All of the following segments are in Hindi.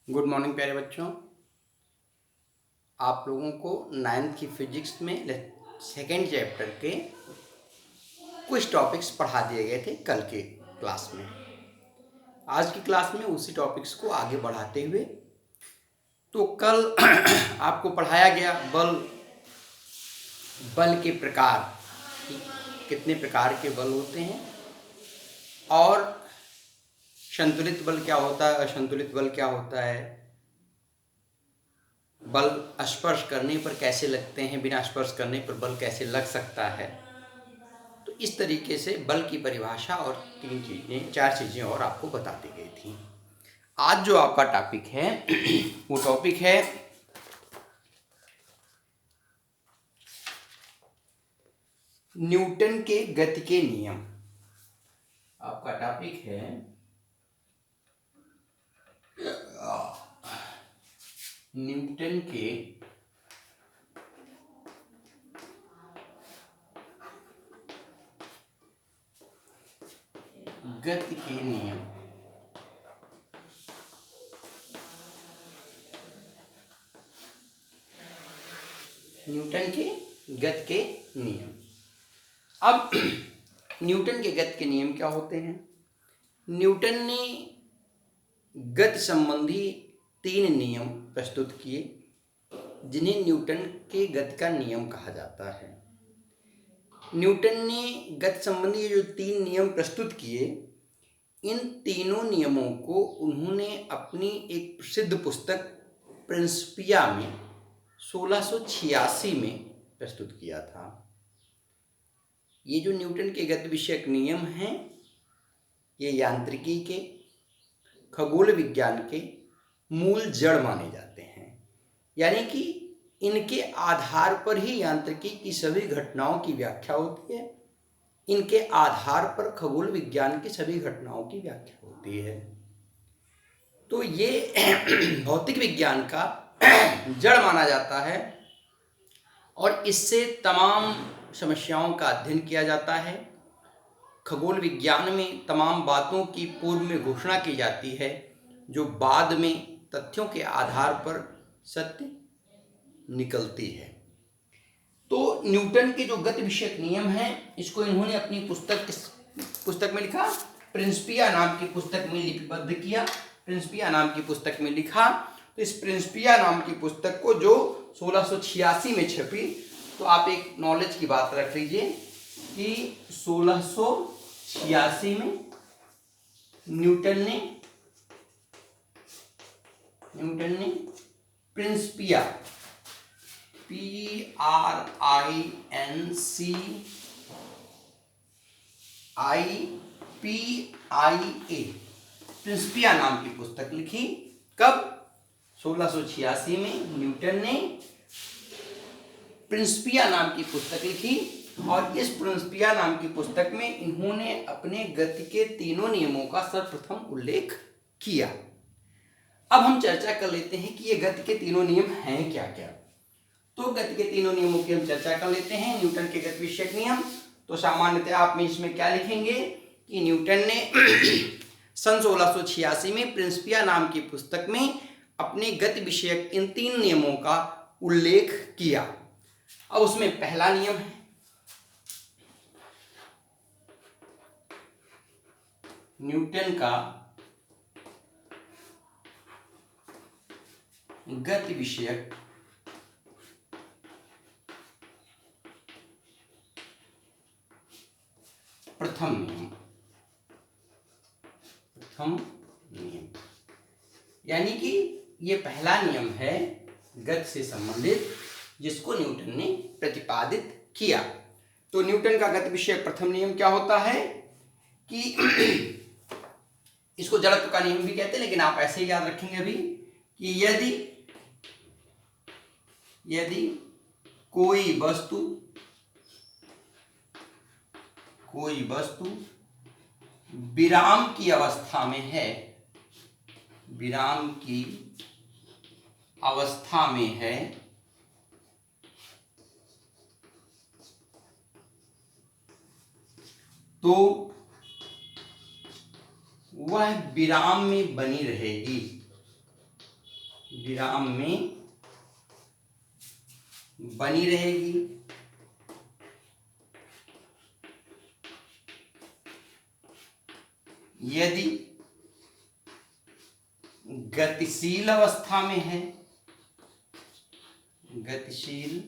गुड मॉर्निंग प्यारे बच्चों। आप लोगों को नाइन्थ की फिजिक्स में सेकेंड चैप्टर के कुछ टॉपिक्स पढ़ा दिए गए थे कल के क्लास में। आज की क्लास में उसी टॉपिक्स को आगे बढ़ाते हुए तो कल आपको पढ़ाया गया बल के प्रकार, कितने प्रकार के बल होते हैं और संतुलित बल क्या होता है, असंतुलित बल क्या होता है, बल स्पर्श करने पर कैसे लगते हैं, बिना स्पर्श करने पर बल कैसे लग सकता है। तो इस तरीके से बल की परिभाषा और चार चीज़ें और आपको बता दी गई थी। आज जो आपका टॉपिक है वो टॉपिक है न्यूटन के गति के नियम। आपका टॉपिक है न्यूटन के गति के नियम। न्यूटन के गति के नियम। अब न्यूटन के गति के नियम क्या होते हैं? न्यूटन ने गति संबंधी 3 नियम प्रस्तुत किए जिन्हें न्यूटन के गति का नियम कहा जाता है। न्यूटन ने गति संबंधी जो 3 नियम प्रस्तुत किए, इन तीनों नियमों को उन्होंने अपनी एक प्रसिद्ध पुस्तक प्रिंसिपिया में 1686 में प्रस्तुत किया था। ये जो न्यूटन के गति विषयक नियम हैं, ये यांत्रिकी के, खगोल विज्ञान के मूल जड़ माने जाते हैं। यानी कि इनके आधार पर ही यांत्रिकी की सभी घटनाओं की व्याख्या होती है, इनके आधार पर खगोल विज्ञान की सभी घटनाओं की व्याख्या होती है। तो ये भौतिक विज्ञान का जड़ माना जाता है और इससे तमाम समस्याओं का अध्ययन किया जाता है। खगोल विज्ञान में तमाम बातों की पूर्व में घोषणा की जाती है जो बाद में तथ्यों के आधार पर सत्य निकलती है। तो न्यूटन के जो गति विषयक नियम हैं, इसको इन्होंने अपनी पुस्तक में लिखा, प्रिंसिपिया नाम की पुस्तक में लिपिबद्ध किया। प्रिंसिपिया नाम की पुस्तक में लिखा। तो इस प्रिंसिपिया नाम की पुस्तक को जो 1686 में छपी, तो आप एक नॉलेज की बात रख लीजिए कि 1686 में न्यूटन ने प्रिंसिपिया PRINCIPIA प्रिंसिपिया नाम की पुस्तक लिखी। कब? 1686 में न्यूटन ने प्रिंसिपिया नाम की पुस्तक लिखी और इस प्रिंसिपिया नाम की पुस्तक में इन्होंने अपने गति के तीनों नियमों का सर्वप्रथम उल्लेख किया। अब हम चर्चा कर लेते हैं कि ये गति के तीनों नियम हैं क्या क्या। तो गति के तीनों नियमों की हम चर्चा कर लेते हैं। न्यूटन के गति विषयक नियम, तो सामान्यतः आप इसमें क्या लिखेंगे कि न्यूटन ने सन 1686 में प्रिंसिपिया नाम की पुस्तक में अपने गति विषयक इन 3 नियमों का उल्लेख किया। अब उसमें पहला नियम है न्यूटन का गति विषयक प्रथम नियम। यानी कि ये पहला नियम है गति से संबंधित जिसको न्यूटन ने प्रतिपादित किया। तो न्यूटन का गति विषयक प्रथम नियम क्या होता है कि इसको जड़त्व का नियम भी कहते हैं, लेकिन आप ऐसे ही याद रखेंगे अभी कि यदि कोई वस्तु विराम की अवस्था में है तो वह विराम में बनी रहेगी। विराम में बनी रहेगी। यदि गतिशील अवस्था में है, गतिशील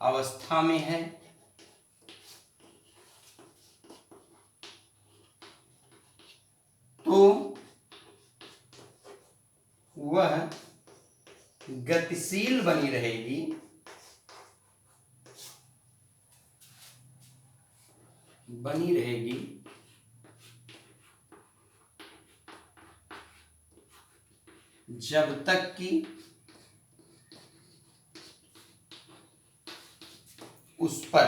अवस्था में है, तो वह गतिशील बनी रहेगी, बनी रहेगी जब तक कि उस पर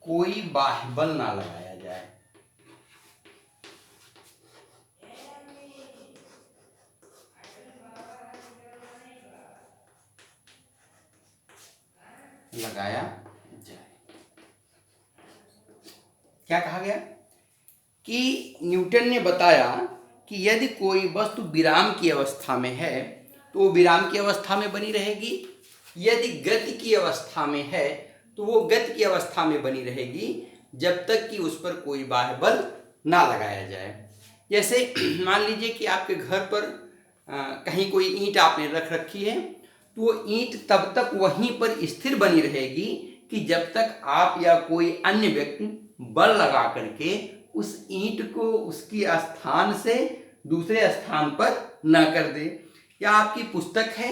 कोई बाह्य बल ना लगाया जाए। लगाया जाए। क्या कहा गया कि न्यूटन ने बताया कि यदि कोई वस्तु विराम की अवस्था में है तो वो विराम की अवस्था में बनी रहेगी, यदि गति की अवस्था में है तो वो गति की अवस्था में बनी रहेगी जब तक कि उस पर कोई बाह्य बल ना लगाया जाए। जैसे मान लीजिए कि आपके घर पर कहीं कोई ईंट आपने रख रखी है, तो वो ईंट तब तक वहीं पर स्थिर बनी रहेगी कि जब तक आप या कोई अन्य व्यक्ति बल लगा करके उस ईंट को उसकी स्थान से दूसरे स्थान पर न कर दे। या आपकी पुस्तक है,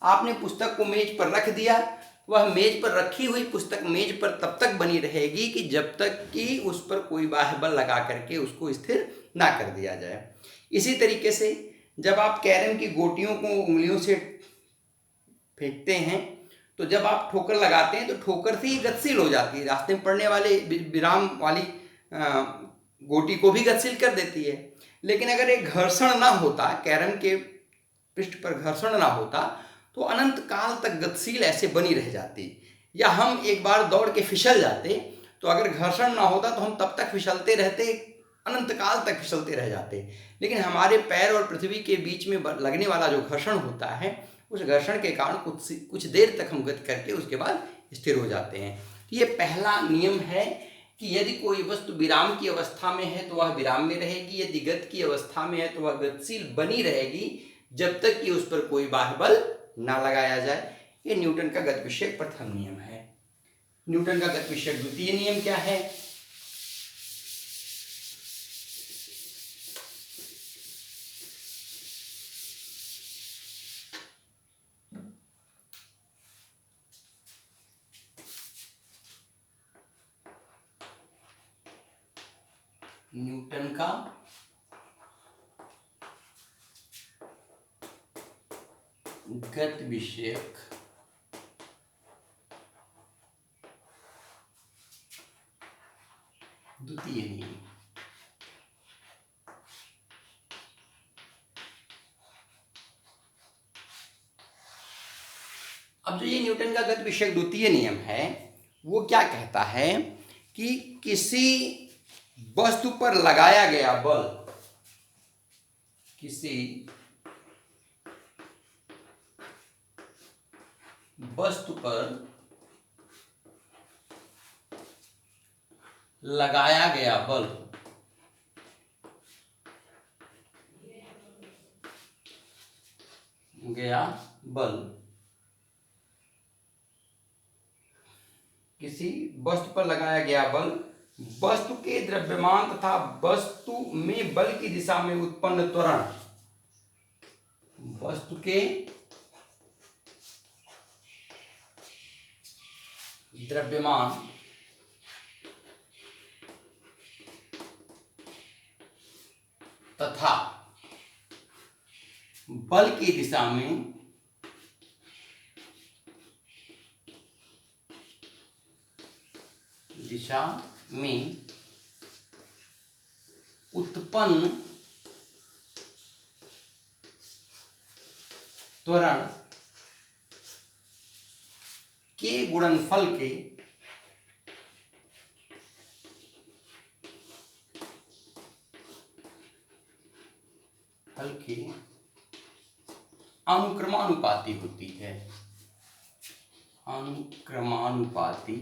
आपने पुस्तक को मेज पर रख दिया, वह मेज पर रखी हुई पुस्तक मेज पर तब तक बनी रहेगी कि जब तक कि उस पर कोई बाह्य बल लगा करके उसको स्थिर ना कर दिया जाए। इसी तरीके से जब आप कैरम की गोटियों को उंगलियों से फेंकते हैं तो जब आप ठोकर लगाते हैं तो ठोकर से ही गतिशील हो जाती है, रास्ते में पड़ने वाले विराम वाली गोटी को भी गतिशील कर देती है। लेकिन अगर एक घर्षण ना होता, कैरम के पृष्ठ पर घर्षण ना होता तो अनंत काल तक गतिशील ऐसे बनी रह जाती। या हम एक बार दौड़ के फिसल जाते तो अगर घर्षण ना होता तो हम तब तक फिसलते रहते, अनंत काल तक फिसलते रह जाते। लेकिन हमारे पैर और पृथ्वी के बीच में लगने वाला जो घर्षण होता है, उस घर्षण के कारण कुछ देर तक हम गति करके उसके बाद स्थिर हो जाते हैं। तो ये पहला नियम है कि यदि कोई वस्तु विराम की अवस्था में है तो वह विराम में रहेगी, यदि गति की अवस्था में है तो वह गतिशील बनी रहेगी जब तक कि उस पर कोई बाह्य बल ना लगाया जाए। ये न्यूटन का गति विषयक प्रथम नियम है। न्यूटन का गति विषयक द्वितीय नियम क्या है? न्यूटन का गति विषयक द्वितीय नियम। अब जो ये न्यूटन का गति विषयक द्वितीय नियम है वो क्या कहता है कि किसी वस्तु पर लगाया गया बल, किसी वस्तु पर लगाया गया बल किसी वस्तु पर लगाया गया बल वस्तु के द्रव्यमान तथा वस्तु में बल की दिशा में उत्पन्न त्वरण, वस्तु के द्रव्यमान तथा बल की दिशा में उत्पन्न त्वरण के गुणनफल के गुणनफल के अनुक्रमानुपाती होती है, अनुक्रमानुपाती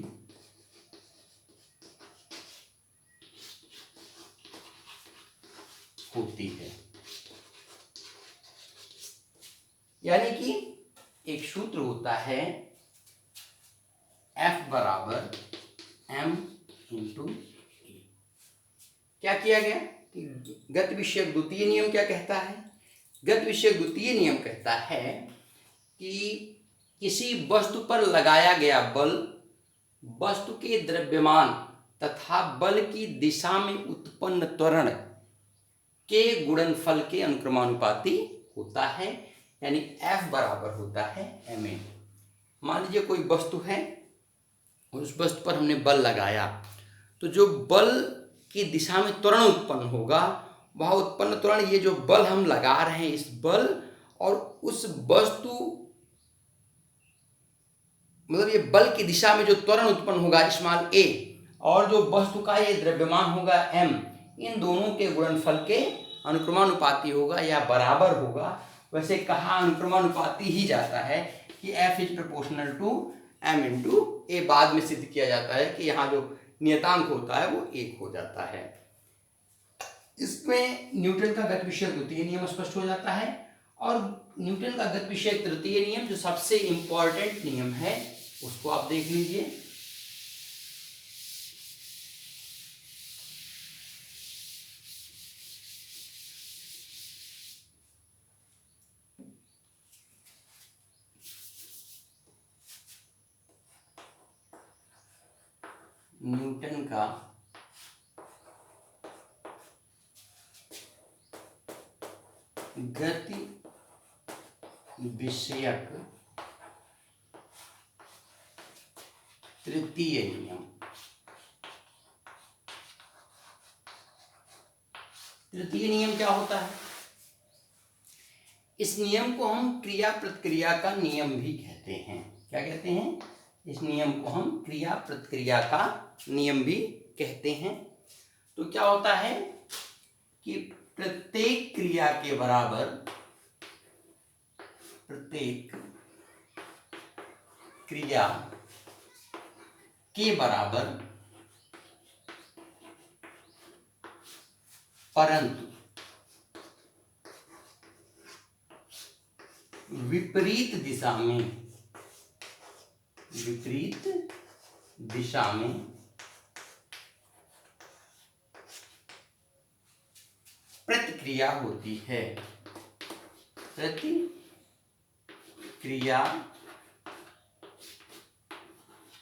होती है। यानी कि एक सूत्र होता है F बराबर m इंटू ए। क्या किया गया कि गति विषयक द्वितीय नियम क्या कहता है? गति विषयक द्वितीय नियम कहता है कि किसी वस्तु पर लगाया गया बल वस्तु के द्रव्यमान तथा बल की दिशा में उत्पन्न त्वरण के गुणनफल के अनुक्रमानुपाती होता है। यानी F बराबर होता है ma। मान लीजिए कोई वस्तु है, उस वस्तु पर हमने बल लगाया, तो जो बल की दिशा में त्वरण उत्पन्न होगा, वह उत्पन्न त्वरण, ये जो बल हम लगा रहे हैं, इस बल और उस वस्तु, मतलब ये बल की दिशा में जो त्वरण उत्पन्न होगा स्मॉल a, और जो वस्तु का ये द्रव्यमान होगा m, इन दोनों के गुणनफल के अनुक्रमानुपाती होगा या बराबर होगा। वैसे कहा अनुक्रमानुपाती ही जाता है कि F is proportional to m into A. बाद में सिद्ध किया जाता है कि यहाँ जो नियतांक होता है वो 1 हो जाता है। इसमें न्यूटन का गति विषयक द्वितीय नियम स्पष्ट हो जाता है। और न्यूटन का गति विषयक तृतीय नियम जो सबसे इंपॉर्टेंट नियम है, उसको आप देख लीजिए। न्यूटन का गति विषयक तृतीय नियम। तृतीय नियम क्या होता है? इस नियम को हम क्रिया प्रतिक्रिया का नियम भी कहते हैं। क्या कहते हैं? इस नियम को हम क्रिया प्रतिक्रिया का नियम भी कहते हैं। तो क्या होता है कि प्रत्येक क्रिया के बराबर, प्रत्येक क्रिया के बराबर परंतु विपरीत दिशा में, विपरीत दिशा में प्रतिक्रिया होती है, प्रतिक्रिया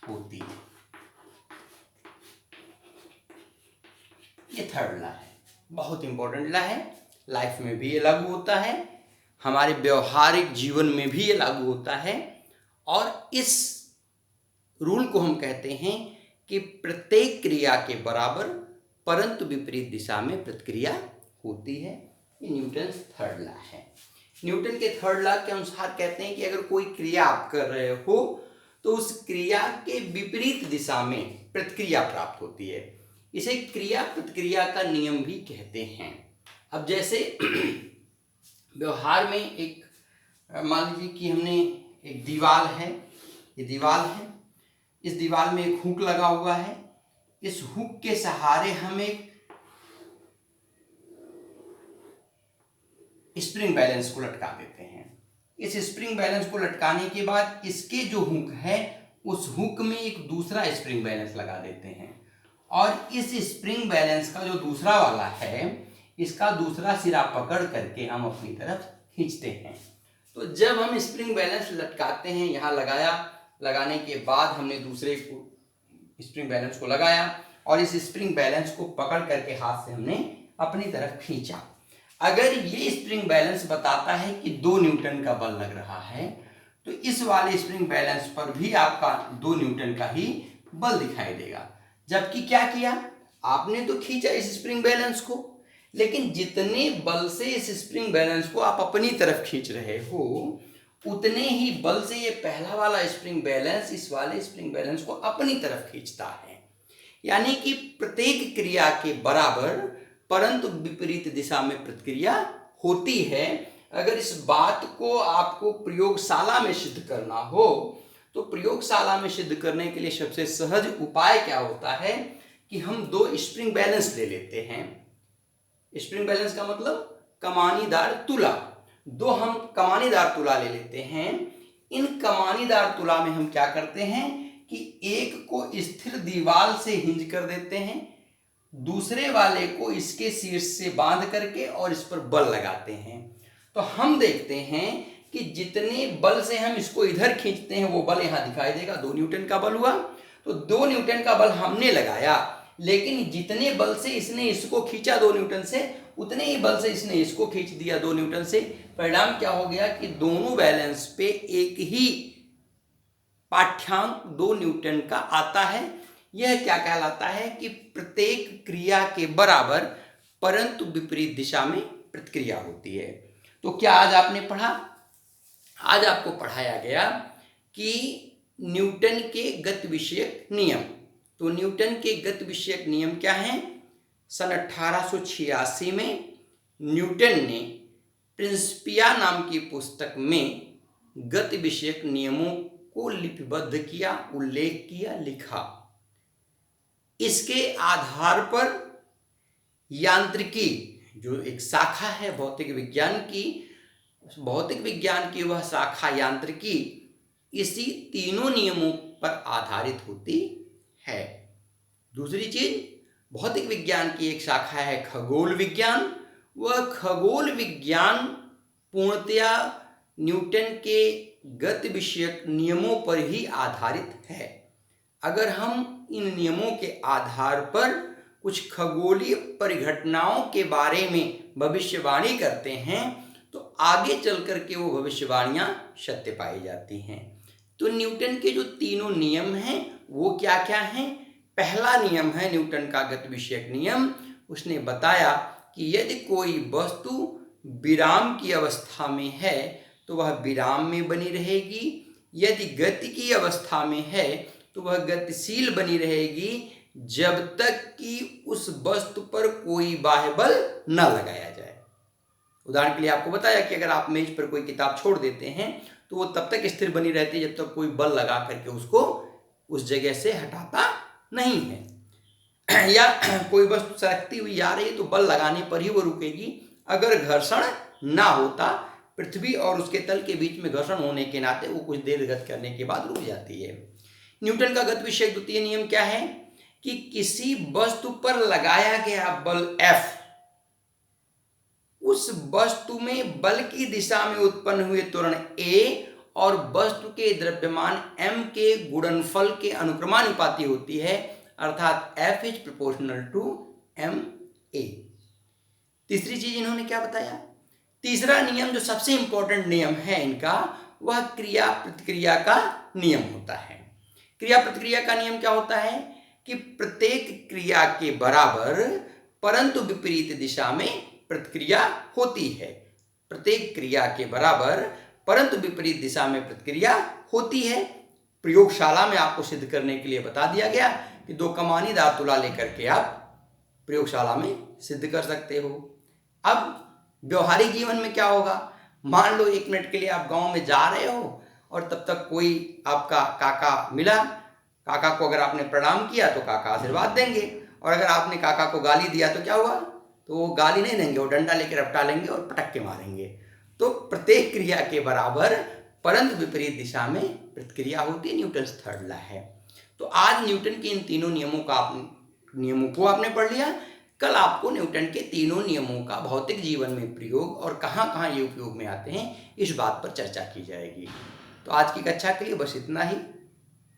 होती है। ये थर्ड लॉ है, बहुत इंपॉर्टेंट लॉ है। लाइफ में भी ये लागू होता है, हमारे व्यवहारिक जीवन में भी ये लागू होता है। और इस रूल को हम कहते हैं कि प्रत्येक क्रिया के बराबर परंतु विपरीत दिशा में प्रतिक्रिया होती है। ये न्यूटन थर्ड लॉ है। न्यूटन के थर्ड लॉ के अनुसार कहते हैं कि अगर कोई क्रिया आप कर रहे हो तो उस क्रिया के विपरीत दिशा में प्रतिक्रिया प्राप्त होती है। इसे क्रिया प्रतिक्रिया का नियम भी कहते हैं। अब जैसे व्यवहार में एक, मान लीजिए कि हमने एक दीवार है, ये दीवार है, इस दीवार में एक हुक लगा हुआ है। इस हुक के सहारे हम एक स्प्रिंग बैलेंस को लटका देते हैं। इस स्प्रिंग बैलेंस को लटकाने के बाद इसके जो हुक है, उस हुक में एक दूसरा स्प्रिंग बैलेंस लगा देते हैं, और इस स्प्रिंग बैलेंस का जो दूसरा वाला है, इसका दूसरा सिरा पकड़ करके हम अपनी तरफ खींचते हैं। तो जब हम स्प्रिंग बैलेंस लटकाते हैं, यहाँ लगाया, लगाने के बाद हमने दूसरे स्प्रिंग बैलेंस को लगाया और इस स्प्रिंग बैलेंस को पकड़ करके हाथ से हमने अपनी तरफ खींचा। अगर ये स्प्रिंग बैलेंस बताता है कि 2 न्यूटन का बल लग रहा है, तो इस वाले स्प्रिंग बैलेंस पर भी आपका 2 न्यूटन का ही बल दिखाई देगा। जबकि क्या किया आपने, तो खींचा इस स्प्रिंग बैलेंस को, लेकिन जितने बल से इस स्प्रिंग बैलेंस को आप अपनी तरफ खींच रहे हो, उतने ही बल से ये पहला वाला स्प्रिंग बैलेंस इस वाले स्प्रिंग बैलेंस को अपनी तरफ खींचता है। यानी कि प्रत्येक क्रिया के बराबर परंतु विपरीत दिशा में प्रतिक्रिया होती है, अगर इस बात को आपको प्रयोगशाला में सिद्ध करना हो तो प्रयोगशाला में सिद्ध करने के लिए सबसे सहज उपाय क्या होता है कि हम दो स्प्रिंग बैलेंस ले लेते हैं। स्प्रिंग बैलेंस का मतलब कमानीदार तुला। दो हम कमानीदार तुला ले लेते हैं। इन कमानीदार तुला में हम क्या करते हैं कि एक को स्थिर दीवार से हिंज कर देते हैं, दूसरे वाले को इसके शीर्ष से बांध करके और इस पर बल लगाते हैं। तो हम देखते हैं कि जितने बल से हम इसको इधर खींचते हैं वो बल यहाँ दिखाई देगा, 2 न्यूटन का बल हुआ। तो 2 न्यूटन का बल हमने लगाया, लेकिन जितने बल से इसने इसको खींचा 2 न्यूटन से, उतने ही बल से इसने इसको खींच दिया 2 न्यूटन से। परिणाम क्या हो गया कि दोनों बैलेंस पे एक ही पाठ्यांक 2 न्यूटन का आता है। यह क्या कहलाता है कि प्रत्येक क्रिया के बराबर परंतु विपरीत दिशा में प्रतिक्रिया होती है। तो क्या आज आपने पढ़ा? आज आपको पढ़ाया गया कि न्यूटन के गति विषयक नियम। तो न्यूटन के गति विषयक नियम क्या हैं? सन 1886 में न्यूटन ने प्रिंसिपिया नाम की पुस्तक में गति विषयक नियमों को लिपिबद्ध किया, उल्लेख किया, लिखा। इसके आधार पर यांत्रिकी जो एक शाखा है भौतिक विज्ञान की वह शाखा यांत्रिकी इसी तीनों नियमों पर आधारित होती है। दूसरी चीज, भौतिक विज्ञान की एक शाखा है खगोल विज्ञान। वह खगोल विज्ञान पूर्णतया न्यूटन के गति विषयक नियमों पर ही आधारित है। अगर हम इन नियमों के आधार पर कुछ खगोलीय परिघटनाओं के बारे में भविष्यवाणी करते हैं तो आगे चल कर के वो भविष्यवाणियां सत्य पाई जाती हैं। तो न्यूटन के जो तीनों नियम हैं वो क्या क्या हैं? पहला नियम है न्यूटन का गति विषयक नियम। उसने बताया कि यदि कोई वस्तु विराम की अवस्था में है तो वह विराम में बनी रहेगी, यदि गति की अवस्था में है तो वह गतिशील बनी रहेगी जब तक कि उस वस्तु पर कोई बाह्य बल न लगाया जाए। उदाहरण के लिए आपको बताया कि अगर आप मेज पर कोई किताब छोड़ देते हैं तो वो तब तक स्थिर बनी रहती है जब तक कोई बल लगा करके उसको उस जगह से हटाता नहीं है। या कोई वस्तु सरकती हुई आ रही है तो बल लगाने पर ही वो रुकेगी। अगर घर्षण ना होता, पृथ्वी और उसके तल के बीच में घर्षण होने के नाते वो कुछ देर गति करने के बाद रुक जाती है। न्यूटन का गति विषयक द्वितीय नियम क्या है कि किसी वस्तु पर लगाया गया बल F उस वस्तु में बल की दिशा में उत्पन्न हुए त्वरण A और वस्तु के द्रव्यमान m के गुणनफल के अनुक्रमानुपाती होती है, अर्थात F is proportional to ma। तीसरी चीज इन्होंने क्या बताया? तीसरा नियम जो सबसे इंपॉर्टेंट नियम है इनका, वह क्रिया प्रतिक्रिया का नियम होता है। क्रिया प्रतिक्रिया का नियम क्या होता है कि प्रत्येक क्रिया के बराबर परंतु विपरीत दिशा में प्रतिक्रिया होती है। प्रत्येक क्रिया के बराबर परंतु विपरीत दिशा में प्रतिक्रिया होती है। प्रयोगशाला में आपको सिद्ध करने के लिए बता दिया गया कि 2 कमानीदार तुला लेकर के आप प्रयोगशाला में सिद्ध कर सकते हो। अब व्यवहारिक जीवन में क्या होगा? मान लो 1 मिनट के लिए आप गांव में जा रहे हो और तब तक कोई आपका काका मिला। काका को अगर आपने प्रणाम किया तो काका आशीर्वाद देंगे, और अगर आपने काका को गाली दिया तो क्या हुआ? तो वो गाली नहीं देंगे, वो डंडा लेकर रपटा लेंगे और पटक के मारेंगे। तो प्रत्येक क्रिया के बराबर परंतु विपरीत दिशा में प्रतिक्रिया होती है, न्यूटन्स थर्ड लॉ है। तो आज न्यूटन के इन तीनों नियमों को आपने पढ़ लिया। कल आपको न्यूटन के तीनों नियमों का भौतिक जीवन में प्रयोग और कहाँ कहाँ ये उपयोग में आते हैं इस बात पर चर्चा की जाएगी। तो आज की कक्षा के लिए बस इतना ही।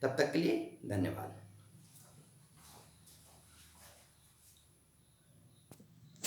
तब तक के लिए धन्यवाद।